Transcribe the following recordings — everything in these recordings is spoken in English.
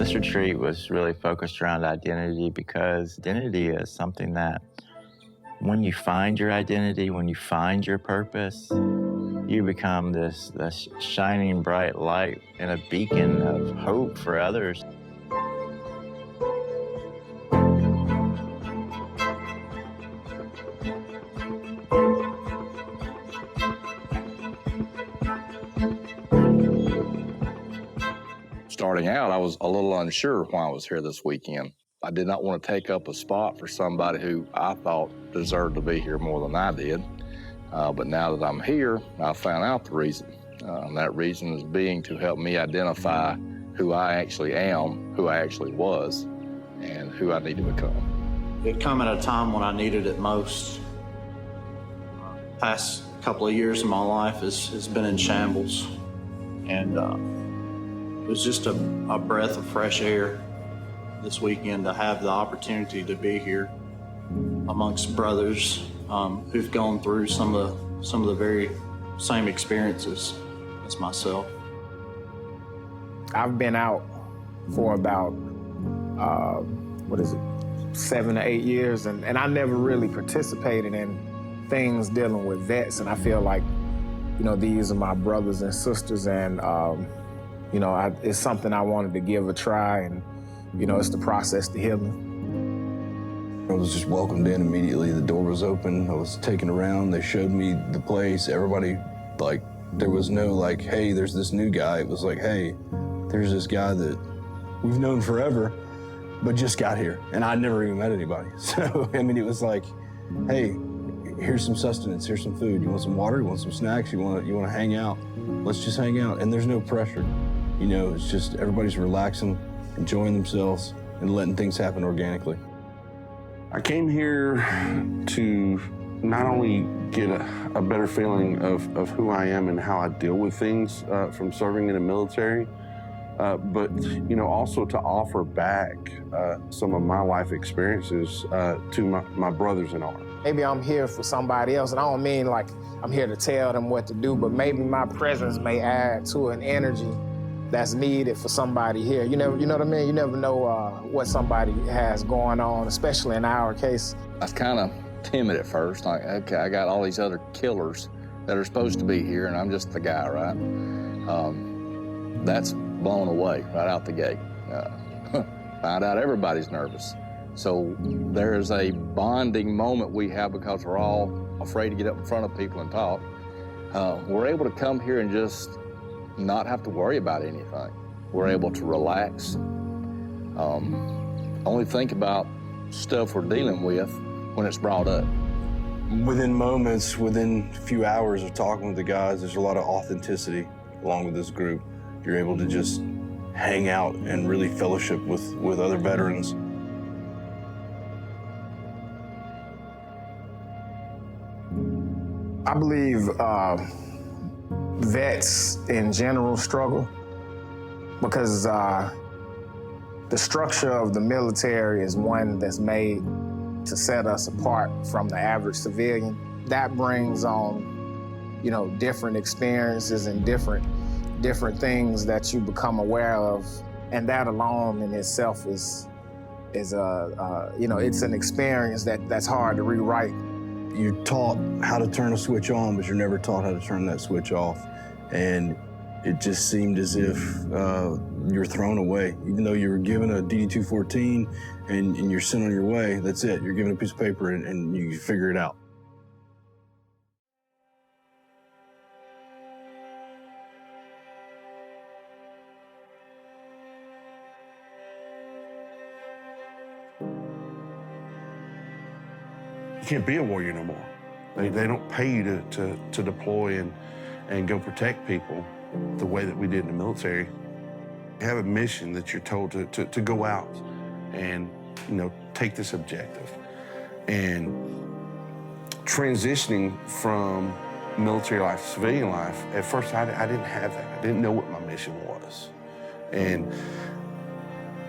This retreat was really focused around identity because identity is something that when you find your identity, when you find your purpose, you become this shining bright light and a beacon of hope for others. Starting out, I was a little unsure why I was here this weekend. I did not want to take up a spot for somebody who I thought deserved to be here more than I did. But now that I'm here, I found out the reason. And that reason is being to help me identify who I actually am, who I actually was, and who I need to become. It come at a time when I needed it most. Past couple of years of my life has been in shambles. And it was just a breath of fresh air this weekend to have the opportunity to be here amongst brothers who've gone through some of the very same experiences as myself. I've been out for about 7 to 8 years, and I never really participated in things dealing with vets, and I feel like, these are my brothers and sisters, and it's something I wanted to give a try, and it's the process to healing. I was just welcomed in immediately. The door was open. I was taken around. They showed me the place. Everybody, there was no hey, there's this new guy. It was hey, there's this guy that we've known forever, but just got here. And I'd never even met anybody. So, it was hey, here's some sustenance, here's some food. You want some water? You want some snacks? You want to hang out? Let's just hang out. And there's no pressure. It's just everybody's relaxing, enjoying themselves, and letting things happen organically. I came here to not only get a better feeling of who I am and how I deal with things from serving in the military, but also to offer back some of my life experiences to my brothers in arms. Maybe I'm here for somebody else, and I don't mean I'm here to tell them what to do, but maybe my presence may add to an energy that's needed for somebody here. You know what I mean? You never know what somebody has going on, especially in our case. I was kind of timid at first. Okay, I got all these other killers that are supposed to be here, and I'm just the guy, right? That's blown away right out the gate. Find out everybody's nervous. So there is a bonding moment we have because we're all afraid to get up in front of people and talk. We're able to come here and just not have to worry about anything. We're able to relax, only think about stuff we're dealing with when it's brought up. Within moments, within a few hours of talking with the guys, there's a lot of authenticity along with this group. You're able to just hang out and really fellowship with other veterans. I believe vets in general struggle because the structure of the military is one that's made to set us apart from the average civilian. That brings on, different experiences and different things that you become aware of, and that alone in itself is it's an experience that's hard to rewrite. You're taught how to turn a switch on, but you're never taught how to turn that switch off. And it just seemed as if you're thrown away. Even though you were given a DD-214 and you're sent on your way, that's it. You're given a piece of paper and you figure it out. You can't be a warrior no more. They don't pay you to deploy and go protect people the way that we did in the military. You have a mission that you're told to go out and take this objective. And transitioning from military life to civilian life, at first I didn't have that. I didn't know what my mission was. And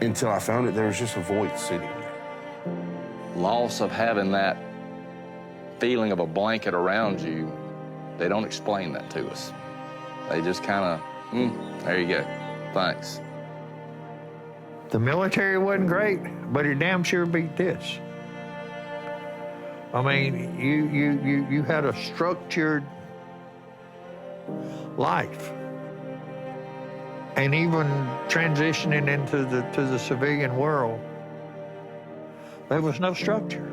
until I found it, there was just a void sitting there. Loss of having that feeling of a blanket around you, they don't explain that to us. They just kind of, there you go, thanks. The military wasn't great, but it damn sure beat this. I mean, you had a structured life. And even transitioning into the civilian world, there was no structure.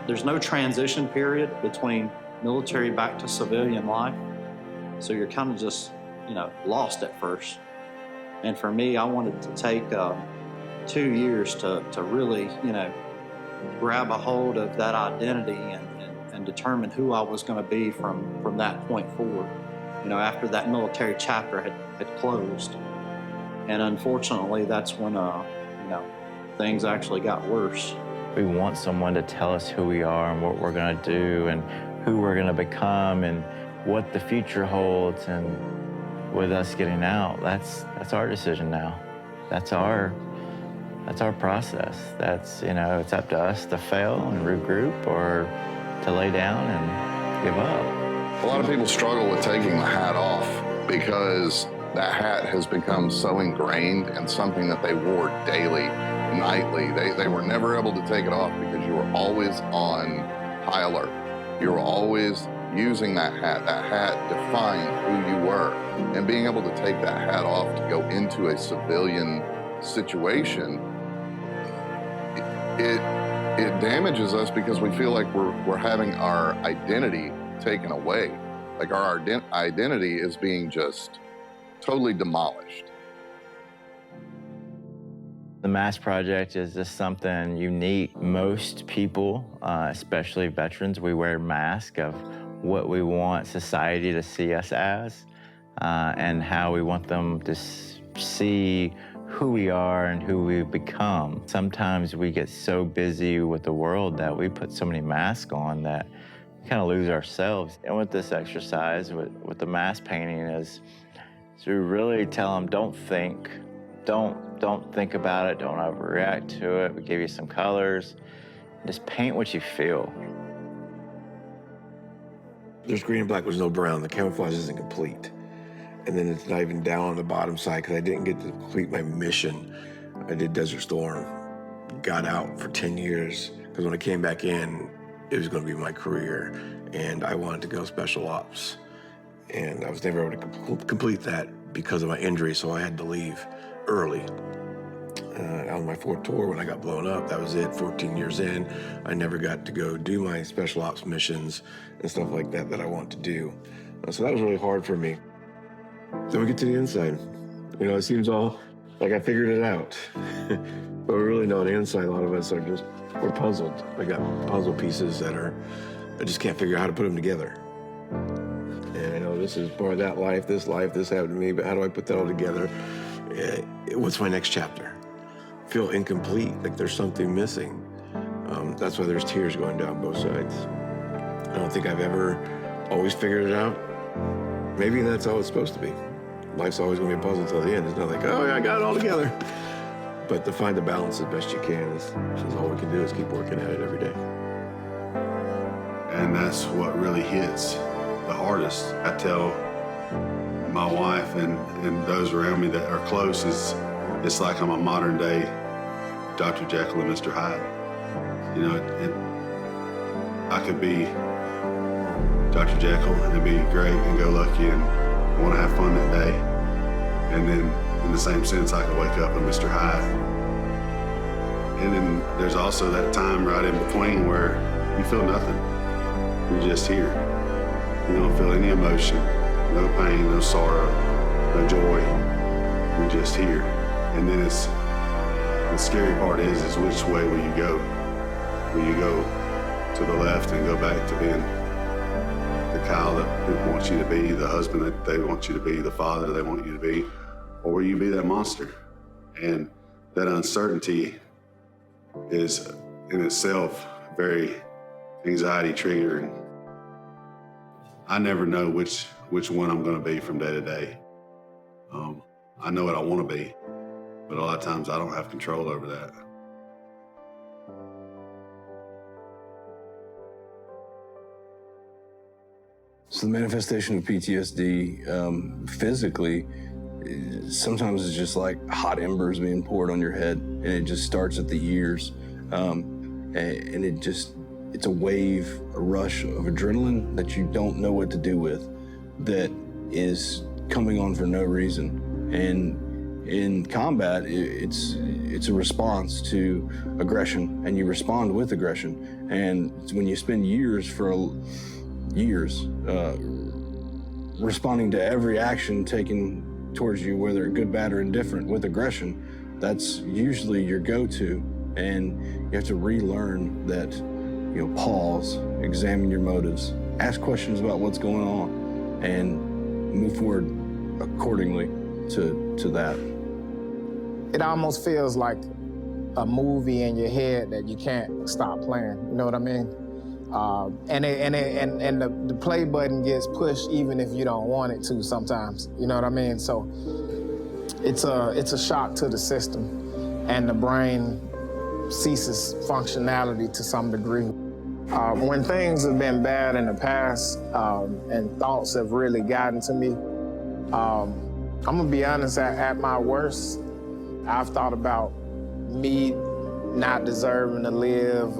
There's no transition period between military back to civilian life. So you're kind of just, lost at first. And for me, I wanted to take 2 years to really, grab a hold of that identity and determine who I was going to be from that point forward. After that military chapter had closed. And unfortunately, that's when, things actually got worse. We want someone to tell us who we are and what we're going to do and who we're going to become and what the future holds. And with us getting out, that's our decision now. That's our process. That's, it's up to us to fail and regroup or to lay down and give up. A lot of people struggle with taking the hat off because that hat has become so ingrained and something that they wore daily, nightly. They were never able to take it off because you were always on high alert. You were always using that hat. That hat defined who you were. And being able to take that hat off to go into a civilian situation, it damages us because we feel like we're having our identity taken away. Like our identity is being just totally demolished. The Mask Project is just something unique. Most people, especially veterans, we wear masks of what we want society to see us as and how we want them to see who we are and who we become. Sometimes we get so busy with the world that we put so many masks on that we kind of lose ourselves. And with this exercise, with the mask painting, is to really tell them, don't think. Don't think about it. Don't overreact to it. We give you some colors. Just paint what you feel. There's green and black, there's no brown. The camouflage isn't complete. And then it's not even down on the bottom side because I didn't get to complete my mission. I did Desert Storm, got out for 10 years because when I came back in, it was going to be my career. And I wanted to go special ops. And I was never able to complete that because of my injury, so I had to leave early. On my 4th tour, when I got blown up, that was it. 14 years in, I never got to go do my special ops missions and stuff like that I want to do. So that was really hard for me. Then we get to the inside. It seems all like I figured it out. But we really know on the inside, a lot of us we're puzzled. I got puzzle pieces I just can't figure out how to put them together. And this is part of that life, this happened to me, but how do I put that all together? What's my next chapter? I feel incomplete, like there's something missing. That's why there's tears going down both sides. I don't think I've ever always figured it out. Maybe that's how it's supposed to be. Life's always going to be a puzzle till the end. It's not like, oh, yeah, I got it all together. But to find the balance as best you can is all we can do is keep working at it every day. And that's what really hits the hardest. I tell my wife and those around me that are close it's like I'm a modern day Dr. Jekyll and Mr. Hyde. I could be Dr. Jekyll and be great and go lucky and want to have fun that day. And then in the same sense, I could wake up a Mr. Hyde. And then there's also that time right in between where you feel nothing. You're just here. You don't feel any emotion, no pain, no sorrow, no joy. You're just here. And then the scary part is which way will you go? Will you go to the left and go back to being the Kyle that people want you to be, the husband that they want you to be, the father they want you to be, or will you be that monster? And that uncertainty is in itself very anxiety triggering. I never know which one I'm going to be from day to day. I know what I want to be, but a lot of times I don't have control over that. So the manifestation of PTSD physically, sometimes it's just like hot embers being poured on your head, and it just starts at the ears. And it's a wave, a rush of adrenaline that you don't know what to do with, that is coming on for no reason. And in combat, it's a response to aggression, and you respond with aggression. And when you spend years responding to every action taken towards you, whether good, bad, or indifferent, with aggression, that's usually your go-to. And you have to relearn that, pause, examine your motives, ask questions about what's going on, and move forward accordingly to that. It almost feels like a movie in your head that you can't stop playing. You know what I mean? And the play button gets pushed even if you don't want it to sometimes. You know what I mean? So it's a shock to the system, and the brain ceases functionality to some degree. When things have been bad in the past and thoughts have really gotten to me, I'm gonna be honest, at my worst, I've thought about me not deserving to live,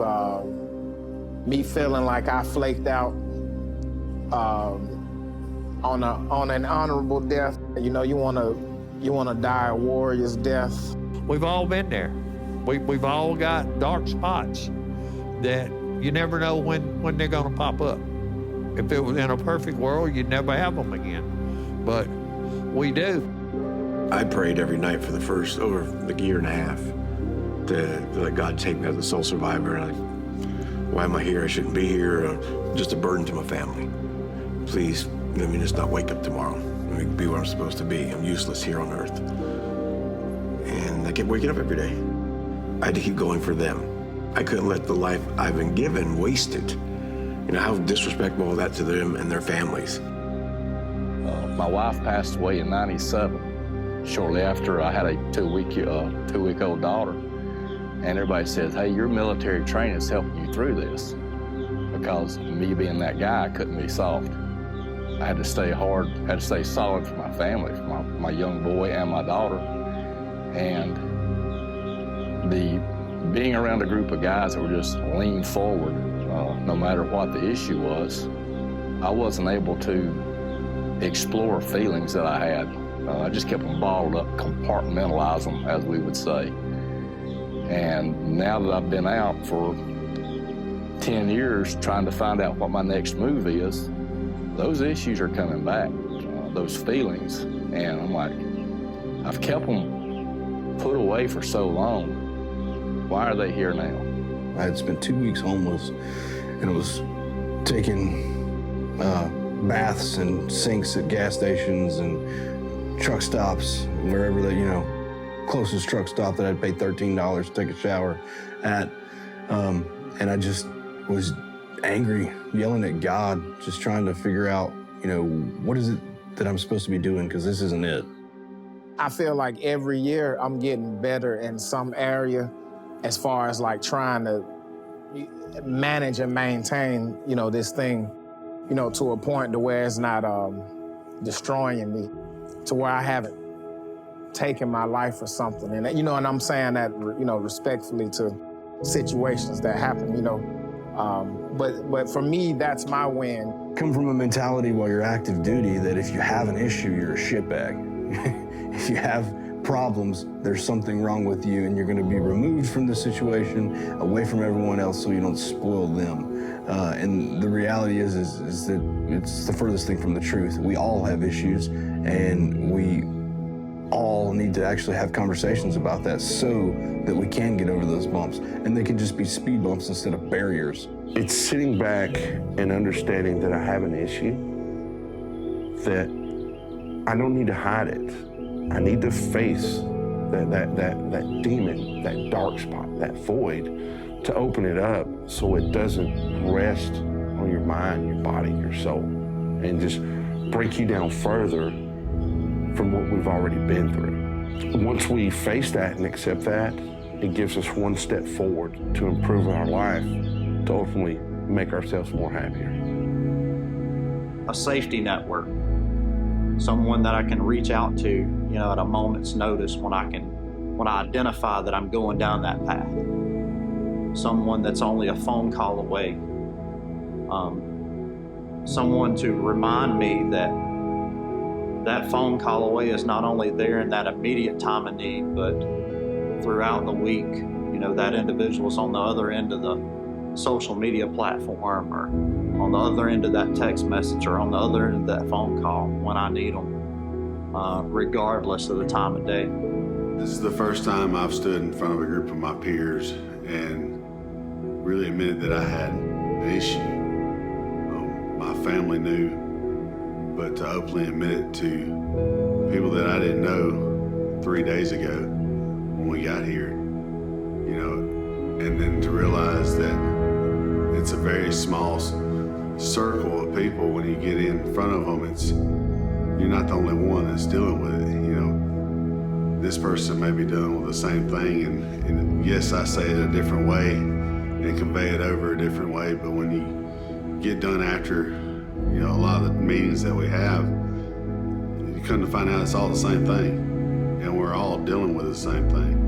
me feeling like I flaked out on an honorable death. You wanna die a warrior's death. We've all been there. We've all got dark spots that you never know when they're gonna pop up. If it was in a perfect world, you'd never have them again, but we do. I prayed every night for the first over a year and a half to let God take me as a sole survivor. And why am I here? I shouldn't be here. Just a burden to my family. Please, let me just not wake up tomorrow. Let me be where I'm supposed to be. I'm useless here on earth. And I kept waking up every day. I had to keep going for them. I couldn't let the life I've been given wasted. How disrespectful is that to them and their families? My wife passed away in '97. Shortly after, I had a two-week-old daughter. And everybody says, hey, your military training is helping you through this. Because me being that guy, I couldn't be soft. I had to stay hard, had to stay solid for my family, for my young boy and my daughter. And being around a group of guys that were just lean forward, no matter what the issue was, I wasn't able to explore feelings that I had. I just kept them bottled up, compartmentalize them, as we would say. And now that I've been out for 10 years trying to find out what my next move is, those issues are coming back, those feelings. And I'm like, I've kept them put away for so long. Why are they here now? I had spent 2 weeks homeless, and I was taking baths and sinks at gas stations and truck stops, wherever closest truck stop that I'd pay $13 to take a shower at. And I just was angry, yelling at God, just trying to figure out, what is it that I'm supposed to be doing, because this isn't it. I feel like every year I'm getting better in some area as far as like trying to manage and maintain, this thing, to a point to where it's not destroying me, to where I haven't taken my life or something. And, and I'm saying that, respectfully to situations that happen, but for me, that's my win. Come from a mentality while you're active duty that if you have an issue, you're a shitbag. If you have problems, there's something wrong with you, and you're going to be removed from the situation, away from everyone else, so you don't spoil them. And the reality is that it's the furthest thing from the truth. We all have issues, and we all need to actually have conversations about that so that we can get over those bumps, and they can just be speed bumps instead of barriers. It's sitting back and understanding that I have an issue, that I don't need to hide it. I need to face that demon, that dark spot, that void, to open it up so it doesn't rest on your mind, your body, your soul, and just break you down further from what we've already been through. Once we face that and accept that, it gives us one step forward to improve our life, to ultimately make ourselves more happier. A safety network, someone that I can reach out to you know, at a moment's notice when I identify that I'm going down that path. Someone that's only a phone call away. Someone to remind me that that phone call away is not only there in that immediate time of need, but throughout the week, you know, that individual is on the other end of the social media platform, or on the other end of that text message, or on the other end of that phone call when I need them, regardless of the time of day. This is the first time I've stood in front of a group of my peers and really admitted that I had an issue. My family knew, but to openly admit it to people that I didn't know 3 days ago when we got here, you know, and then to realize that it's a very small circle of people. When you get in front of them, you're not the only one that's dealing with it. You know, this person may be dealing with the same thing, and yes, I say it a different way and convey it over a different way, but when you get done after, you know, a lot of the meetings that we have, you come to find out it's all the same thing, and we're all dealing with the same thing.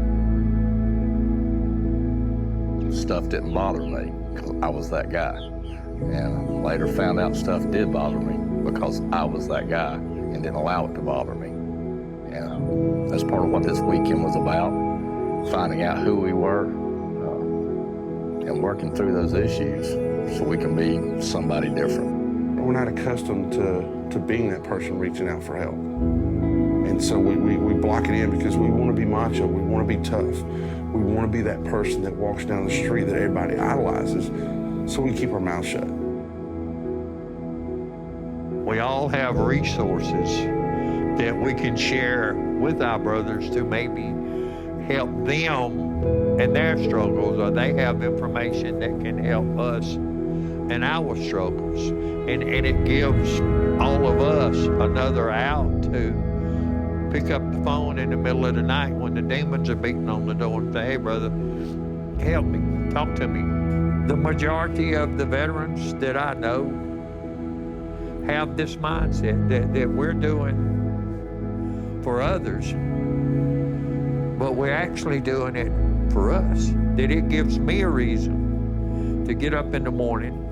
Stuff didn't bother me because I was that guy. And later found out stuff did bother me because I was that guy and didn't allow it to bother me. And that's part of what this weekend was about, finding out who we were and working through those issues so we can be somebody different. We're not accustomed to being that person reaching out for help. And so we block it in because we want to be macho, we want to be tough. We want to be that person that walks down the street that everybody idolizes, so we keep our mouth shut. We all have resources that we can share with our brothers to maybe help them in their struggles, or they have information that can help us in our struggles. And it gives all of us another out to pick up the phone in the middle of the night when the demons are beating on the door and say, hey, brother, help me, talk to me. The majority of the veterans that I know have this mindset that we're doing for others, but we're actually doing it for us. That it gives me a reason to get up in the morning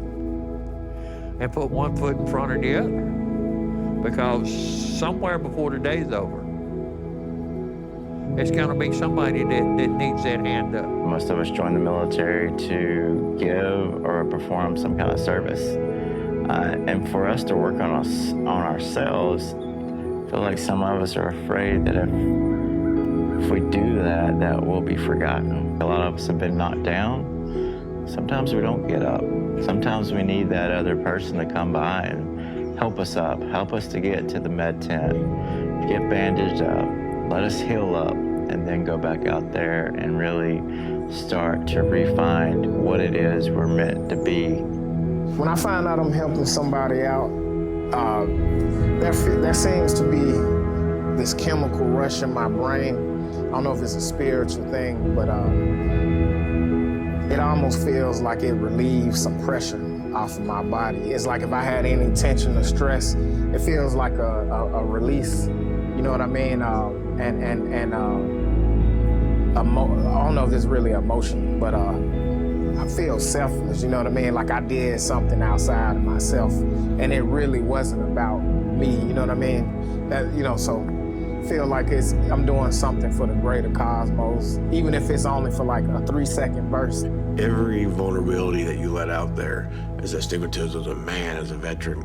and put one foot in front of the other, because somewhere before the day's over, it's going to be somebody that needs that hand up. Most of us join the military to give or perform some kind of service. And for us to work on ourselves, I feel like some of us are afraid that if we do that, that we'll be forgotten. A lot of us have been knocked down. Sometimes we don't get up. Sometimes we need that other person to come by and help us up, help us to get to the med tent, get bandaged up, let us heal up, and then go back out there and really start to refine what it is we're meant to be. When I find out I'm helping somebody out, there seems to be this chemical rush in my brain. I don't know if it's a spiritual thing, but it almost feels like it relieves some pressure off of my body. It's like if I had any tension or stress, it feels like a release. You know what I mean? I don't know if it's really emotion, but I feel selfless, you know what I mean? Like I did something outside of myself, and it really wasn't about me, you know what I mean? That, you know, so feel like I'm doing something for the greater cosmos, even if it's only for like a 3-second burst. Every vulnerability that you let out there as a stigmatism as a man, as a veteran,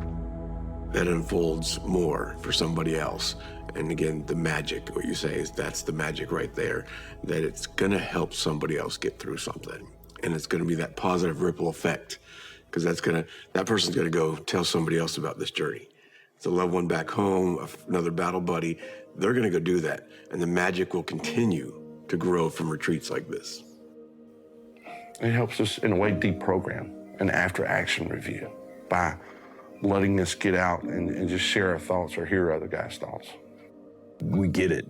that unfolds more for somebody else. And again, the magic, what you say is that's the magic right there, that it's gonna help somebody else get through something. And it's gonna be that positive ripple effect, because that person's gonna go tell somebody else about this journey. It's a loved one back home, another battle buddy, they're gonna go do that. And the magic will continue to grow from retreats like this. It helps us, in a way, deprogram an after-action review by letting us get out and just share our thoughts or hear other guys' thoughts. We get it.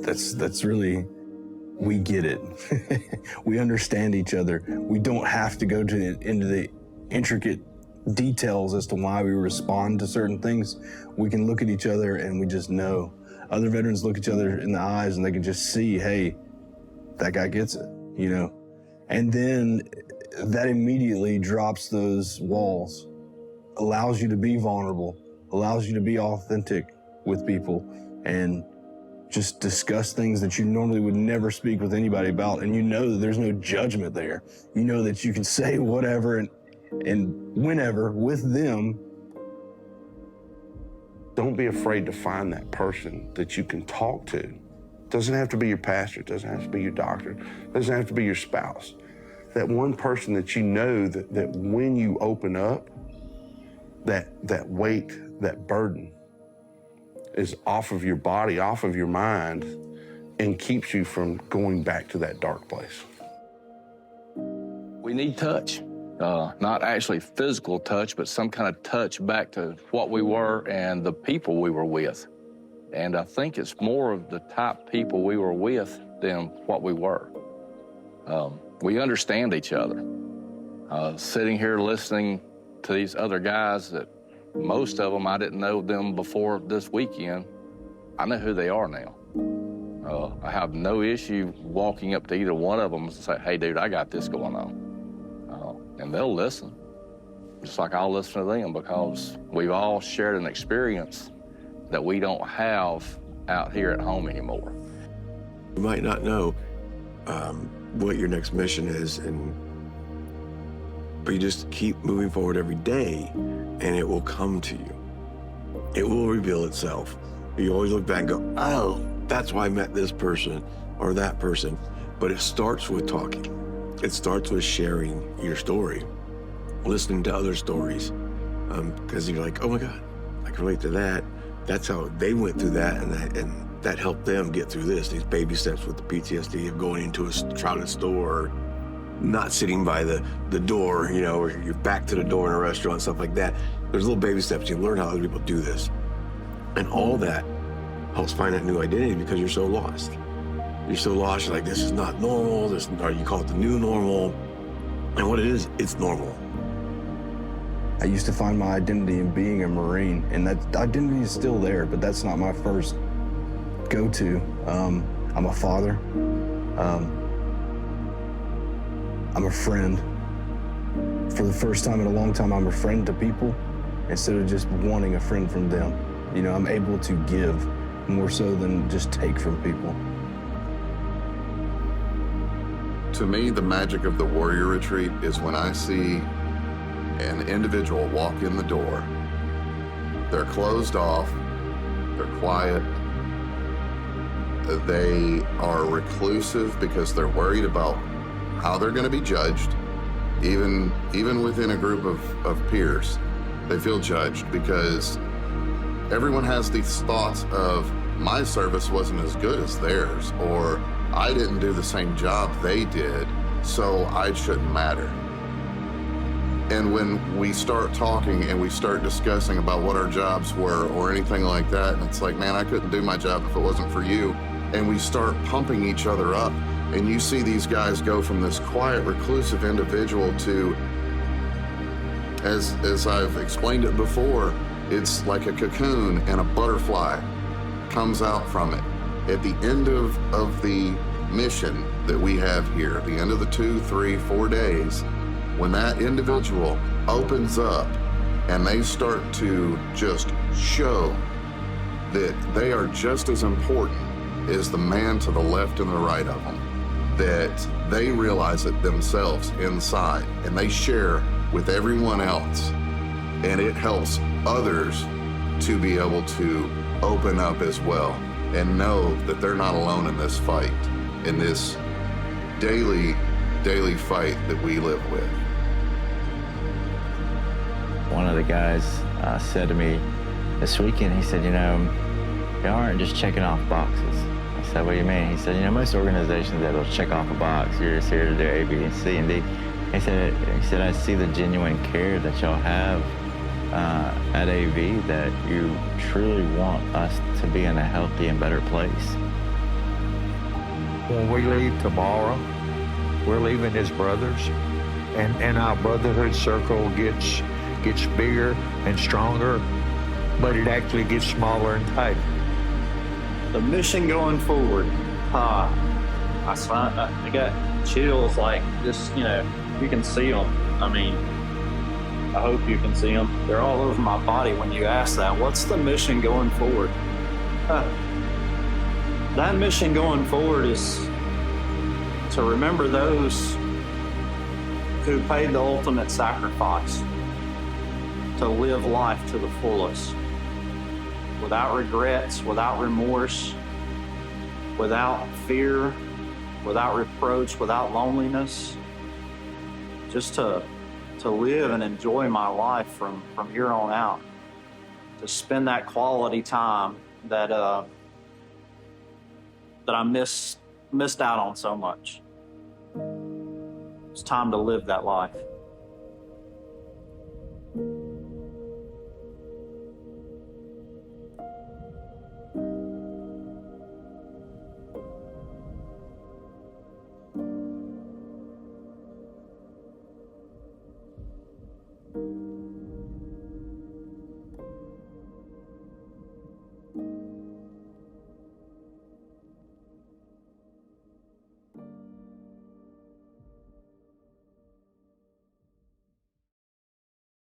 That's really, we get it. We understand each other. We don't have to go into the intricate details as to why we respond to certain things. We can look at each other and we just know, other veterans look each other in the eyes and they can just see, hey, that guy gets it, you know? And then that immediately drops those walls, allows you to be vulnerable, allows you to be authentic with people and just discuss things that you normally would never speak with anybody about. And you know that there's no judgment there. You know that you can say whatever and whenever with them. Don't be afraid to find that person that you can talk to. It doesn't have to be your pastor, it doesn't have to be your doctor, it doesn't have to be your spouse. That one person that you know that when you open up, that weight, that burden is off of your body, off of your mind, and keeps you from going back to that dark place. We need touch. Not actually physical touch, but some kind of touch back to what we were and the people we were with. And I think it's more of the type of people we were with than what we were. We understand each other. Sitting here listening to these other guys that most of them, I didn't know them before this weekend. I know who they are now. I have no issue walking up to either one of them and say, hey, dude, I got this going on. And they'll listen, just like I'll listen to them, because we've all shared an experience that we don't have out here at home anymore. You might not know what your next mission is, but you just keep moving forward every day, and it will come to you. It will reveal itself. You always look back and go, oh, that's why I met this person or that person. But it starts with talking. It starts with sharing your story, listening to other stories, because you're like, oh my God, I can relate to that. That's how they went through that, and that helped them get through this. These baby steps with the PTSD of going into a crowded store, not sitting by the door, you know, or you're back to the door in a restaurant, stuff like that. There's little baby steps. You learn how other people do this. And all that helps find that new identity because you're so lost. You're so lost, you're like, this is not normal, or you call it the new normal. And what it is, it's normal. I used to find my identity in being a Marine, and that identity is still there, but that's not my first go-to. I'm a father. I'm a friend. For the first time in a long time, I'm a friend to people instead of just wanting a friend from them. You know, I'm able to give more so than just take from people. To me, the magic of the Warrior Retreat is when I see an individual walk in the door. They're closed off, they're quiet, they are reclusive because they're worried about how they're going to be judged. Even within a group of peers, they feel judged because everyone has these thoughts of, my service wasn't as good as theirs, or I didn't do the same job they did, so I shouldn't matter. And when we start talking and we start discussing about what our jobs were or anything like that, and it's like, man, I couldn't do my job if it wasn't for you. And we start pumping each other up, and you see these guys go from this quiet, reclusive individual to, as I've explained it before, it's like a cocoon and a butterfly comes out from it. At the end of the mission that we have here, at the end of the 2, 3, 4 days, when that individual opens up and they start to just show that they are just as important as the man to the left and the right of them, that they realize it themselves inside and they share with everyone else, and it helps others to be able to open up as well and know that they're not alone in this fight, in this daily fight that we live with. One of the guys said to me this weekend, he said, you know, y'all aren't just checking off boxes. I said, what do you mean? He said, you know, most organizations that will check off a box, you're just here to do A, B, and C, and D. He said, I see the genuine care that y'all have at AV, that you truly want us to be in a healthy and better place. When we leave tomorrow, we're leaving as brothers, and our brotherhood circle gets bigger and stronger, but it actually gets smaller and tighter. The mission going forward. I got chills, like, just, you know, you can see them. I mean, I hope you can see them. They're all over my body when you ask that. What's the mission going forward? That mission going forward is to remember those who paid the ultimate sacrifice to live life to the fullest, without regrets, without remorse, without fear, without reproach, without loneliness, just to live and enjoy my life from here on out, to spend that quality time that I missed out on so much. It's time to live that life.